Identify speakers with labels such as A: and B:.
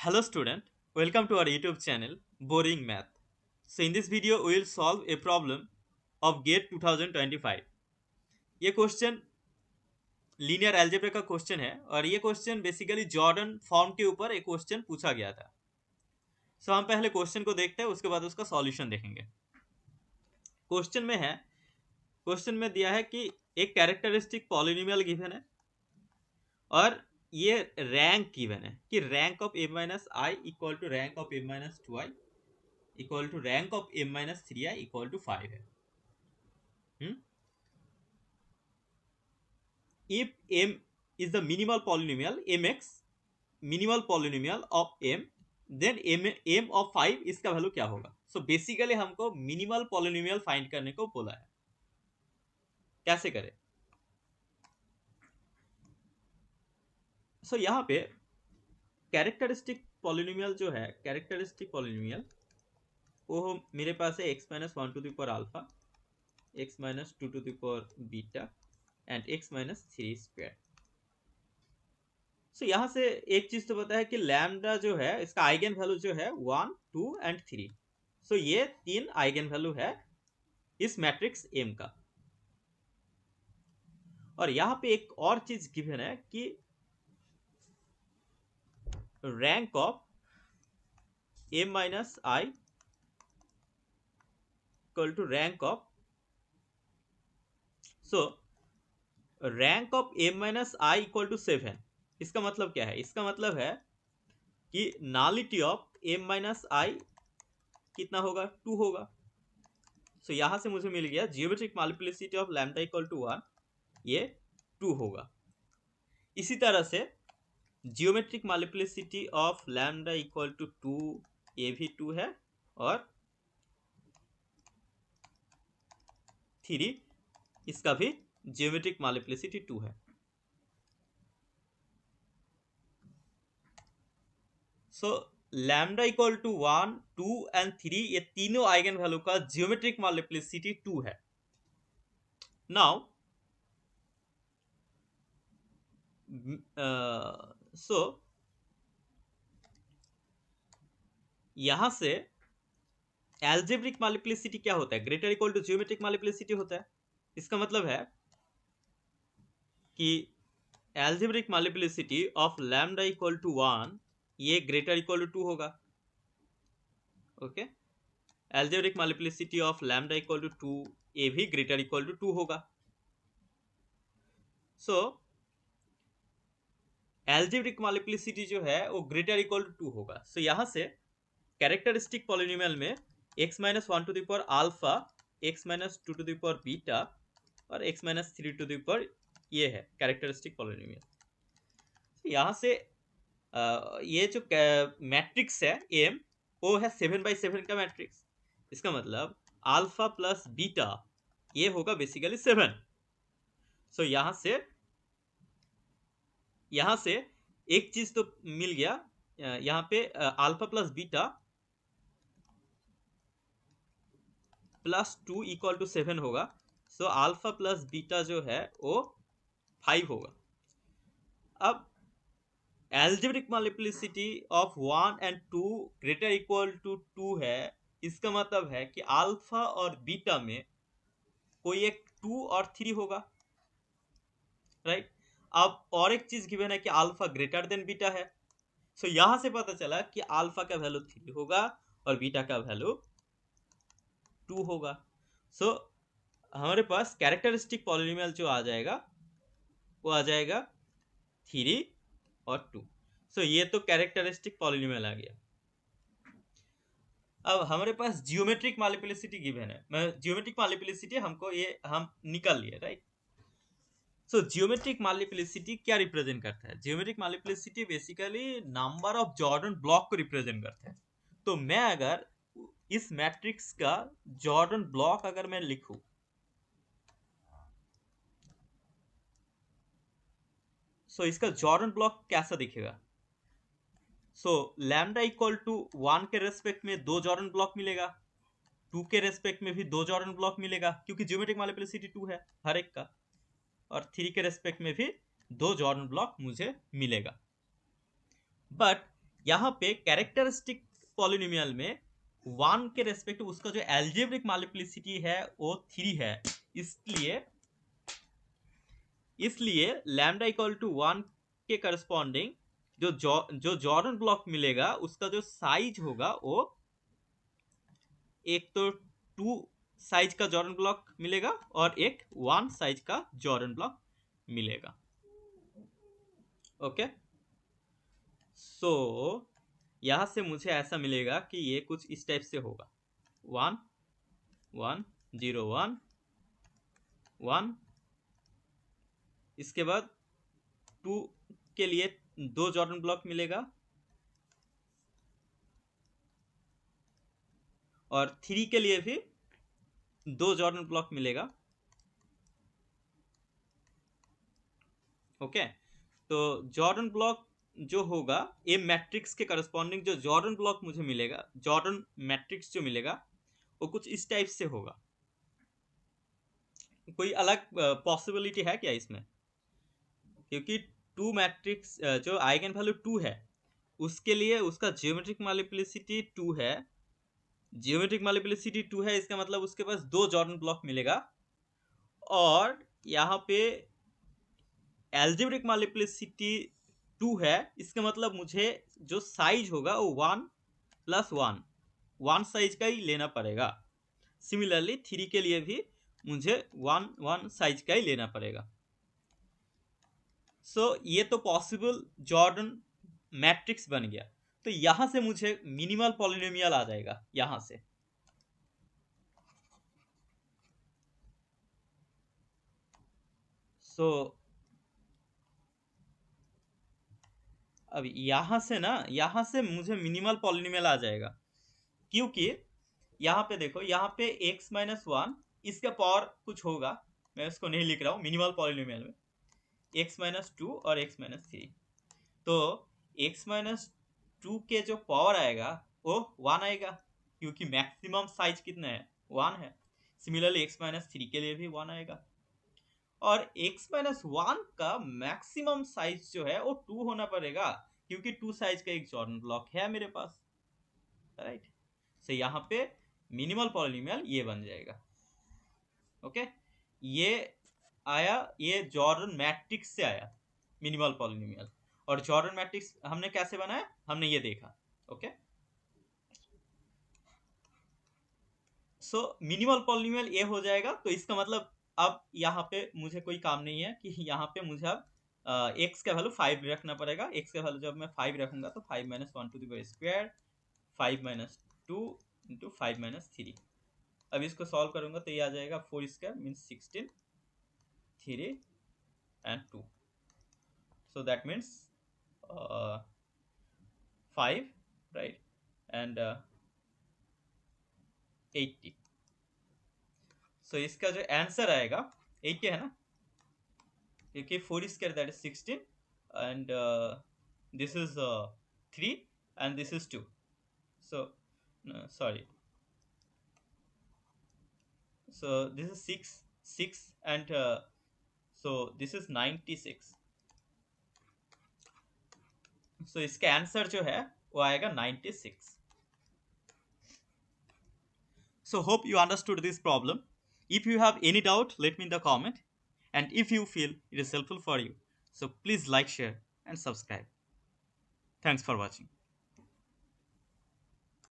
A: Hello student, welcome to our YouTube channel Boring Math. So in this video we will solve a problem of GATE 2025. ये question linear algebra का question है और ये question basically Jordan form के ऊपर एक question पूछा गया था. सो हम पहले क्वेश्चन को देखते हैं, उसके बाद उसका सॉल्यूशन देखेंगे. क्वेश्चन में दिया है कि एक कैरेक्टरिस्टिक पॉलिनोमियल गिवन है और ये रैंक गिवन है कि rank of m minus I equal to rank of m minus 2i equal to rank of m minus 3i equal to 5 है. If m is the minimal polynomial mx minimal polynomial of m, then m of 5 इसका value क्या होगा. So basically हमको minimal polynomial find करने को बोला है. कैसे करें? सो यहाँ पे कैरेक्टरिस्टिक पॉलिनोमियल जो है, कैरेक्टरिस्टिक पॉलिनोमियल वो मेरे पास है x minus 1 to the power alpha, x minus 2 to the power beta and x minus 3 square. So यहाँ से एक चीज तो पता है कि लैम्डा जो है इसका आइगन वैल्यू जो है 1, 2 एंड 3. सो ये तीन आइगन वैल्यू है इस मैट्रिक्स M का. और यहाँ पे एक और चीज गिवन है कि rank of m minus I equal to rank of, so rank of m minus I equal to 7. इसका मतलब क्या है? इसका मतलब है कि nullity of m minus I कितना होगा? 2 होगा. सो यहां से मुझे मिल गया geometric multiplicity of lambda equal to 1, ये 2 होगा. इसी तरह से geometric multiplicity of lambda equal to 2, ये भी 2 है और 3, इसका भी जियोमेट्रिक मल्टीप्लिसिटी 2 है. So lambda equal to 1, 2 and 3 ये तीनों आइगन वैल्यू का जियोमेट्रिक मल्टीप्लिसिटी 2 है. नाउ सो यहां से एल्जेब्रिक मल्टीप्लिसिटी क्या होता है? Greater equal to geometric multiplicity होता है. इसका मतलब है कि algebraic multiplicity of lambda equal to 1 ये ग्रेटर इक्वल टू 2 होगा. Okay, algebraic multiplicity of lambda equal to 2 ये भी ग्रेटर इक्वल टू 2 होगा. सो एल्जेब्रिक मल्टीप्लिसिटी जो है वो ग्रेटर इक्वल टू 2 होगा. सो यहां से कैरेक्टरिस्टिक पॉलिनोमियल में x minus 1 to the power alpha, x minus 2 to the power beta और x minus 3 to the power, ये है कैरेक्टरिस्टिक पॉलिनोमियल. यहाँ से ये जो मैट्रिक्स है M वो है 7/7 का मैट्रिक्स. इसका मतलब अल्फा प्लस बीटा ये होगा बेसिकली 7. सो यहाँ से एक चीज तो मिल गया, यहाँ पे alpha plus beta plus 2 equal to 7 होगा. सो अल्फा प्लस बीटा जो है वो 5 होगा. अब algebraic multiplicity of 1 and 2 greater equal to 2 है. इसका मतलब है कि अल्फा और बीटा में कोई एक 2 और 3 होगा, राइट. अब और एक चीज गिवन है कि अल्फा ग्रेटर देन बीटा है. सो यहां से पता चला कि अल्फा का वैल्यू 3 होगा और बीटा का वैल्यू 2 होगा. सो हमारे पास कैरेक्टरिस्टिक पॉलिनोमियल जो आ जाएगा वो आ जाएगा 3 और 2. सो ये तो कैरेक्टरिस्टिक पॉलिनोमियल आ गया. अब हमारे पास जियोमेट्रिक मल्टीप्लिसिटी गिवन है. मैं जियोमेट्रिक मल्टीप्लिसिटी हमको ये हम निकाल लिए, राइट. सो जियोमेट्रिक मल्टीप्लिसिटी क्या रिप्रेजेंट करता है? Geometric multiplicity basically number of Jordan block को रिप्रेजेंट करता है. तो मैं अगर इस मैट्रिक्स का जॉर्डन ब्लॉक अगर मैं लिखूं, सो इसका जॉर्डन ब्लॉक कैसा दिखेगा? सो लैम्डा इक्वल टू 1 के रेस्पेक्ट में 2 जॉर्डन ब्लॉक मिलेगा, 2 के रेस्पेक्ट में भी 2 जॉर्डन ब्लॉक मिलेगा क्योंकि जियोमेट्रिक मल्टीप्लिसिटी 2 है हर एक का, और 3 के रेस्पेक्ट में भी 2 जॉर्डन ब्लॉक मुझे मिलेगा. बट यहाँ पे कैरेक्टरिस्टिक पॉलिनोमियल में 1 के रेस्पेक्ट उसका जो एल्जेब्रिक मल्टीप्लिसिटी है वो 3 है, इसलिए लैम्डा इक्वल टू 1 के करस्पॉन्डिंग जो जॉर्डन ब्लॉक मिलेगा उसका जो साइज होगा वो एक तो 2 साइज का जॉर्डन ब्लॉक मिलेगा और एक 1 साइज का जॉर्डन ब्लॉक मिलेगा। ओके, सो यहां से मुझे ऐसा मिलेगा कि ये कुछ इस टाइप से होगा 1 1 0 1 1, इसके बाद 2 के लिए 2 जॉर्डन ब्लॉक मिलेगा और 3 के लिए भी 2 जॉर्डन ब्लॉक मिलेगा। ओके, तो जॉर्डन ब्लॉक जो होगा ए मैट्रिक्स के करस्पॉन्डिंग जो जॉर्डन ब्लॉक मुझे मिलेगा, जॉर्डन मैट्रिक्स जो मिलेगा वो कुछ इस टाइप से होगा। कोई अलग पॉसिबिलिटी है क्या इसमें? क्योंकि 2 मैट्रिक्स जो आइगन वैल्यू 2 है उसके लिए उसका जियोमेट्रिक मल्टीप्लिसिटी 2 है, जियोमेट्रिक मल्टीप्लिसिटी 2 है, इसका मतलब उसके पास 2 जॉर्डन ब्लॉक मिलेगा और यहाँ पे एल्जेब्रिक मल्टीप्लिसिटी 2 है, इसका मतलब मुझे जो साइज होगा वो 1 + 1 साइज का ही लेना पड़ेगा। सिमिलरली 3 के लिए भी मुझे 1 साइज का ही लेना पड़ेगा। सो ये तो पॉसिबल जॉर्डन मैट्रिक्स बन गया। तो यहां से मुझे मिनिमल पॉलिनोमियल आ जाएगा यहां से। सो अब यहां से ना, यहां से मुझे मिनिमल पॉलिनोमियल आ जाएगा, क्योंकि यहाँ पे देखो, यहाँ पे x - 1 इसका पावर कुछ होगा, मैं इसको नहीं लिख रहा हूँ मिनिमल पॉलिनोमियल में, x - 2 और x - 3। तो x - 2 के जो पावर आएगा वो 1 आएगा, क्योंकि मैक्सिमम साइज कितना है 1 है। सिमिलरली x - 3 के लिए भी 1 आएगा और x - 1 का मैक्सिमम साइज जो है वो 2 होना पड़ेगा, क्योंकि 2 साइज का एक जॉर्डन ब्लॉक है मेरे पास, राइट। सो यहाँ पे मिनिमल पॉलिनोमियल ये बन जाएगा। ओके, ये आया, ये जॉर्डन मैट्रिक्स से आया मिनिमल पॉलिनोमियल। और जॉर्डन मैट्रिक्स हमने कैसे बनाया, हमने ये देखा। ओके, सो मिनिमल पॉलिनोमियल ये हो जाएगा। तो इसका मतलब अब यहाँ पे मुझे कोई काम नहीं है कि यहाँ पे मुझे अब x का वैल्यू 5 रखना पड़ेगा। x का वैल्यू जब मैं 5 रखूंगा तो 5 - 1 to the power square 5 - 2 into 5 - 3। अब इसको सॉल्व करूंगा तो ये आ जाएगा 4 square means 16, 3 and 2, so that means 5, right, and 80। so इसका जो आंसर आएगा 80 है ना, क्योंकि 4 square that is 16 and this is 3 and this is 2, so sorry, so this is 6 and so this is 96। so इसका आंसर जो है वो आएगा 96। So hope you understood this problem. If you have any doubt, let me in the comment. And if you feel it is helpful for you, so please like, share and subscribe. Thanks for watching.